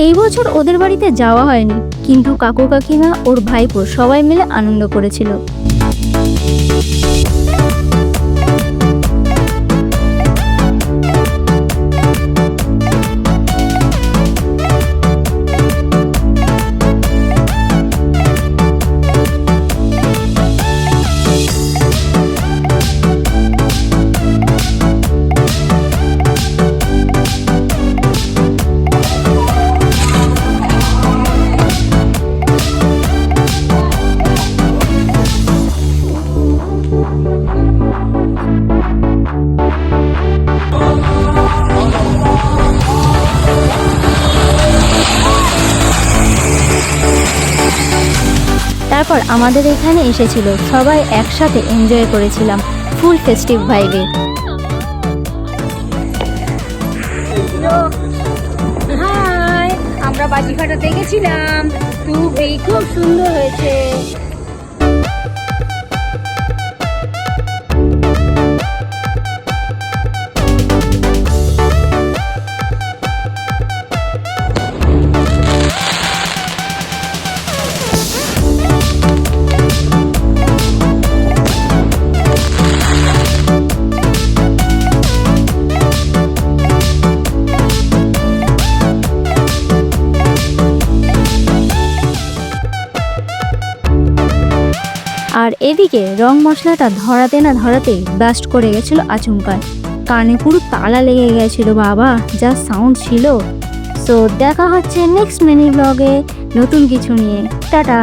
এই বছর ওদের বাড়িতে যাওয়া হয়নি, কিন্তু কাকু কাকিমা ওর ভাইপো সবাই মিলে আনন্দ করেছিল। তারপর আমাদের এখানে এসেছিল, সবাই একসাথে এনজয় করেছিলাম ফুল ফেস্টিভ ভাইবে। হাই, আমরা বাজি ফাটাতে গেছিলাম, খুব সুন্দর হয়েছে। আর এদিকে রং মশলাটা ধরাতে না ধরাতেই ব্লাস্ট করে গেছিল আচমকায়, কানে পুরো তালা লেগে গেছিল বাবা, যা সাউন্ড ছিল। সো দেখা হচ্ছে নেক্সট মিনি ব্লগে নতুন কিছু নিয়ে। টাটা।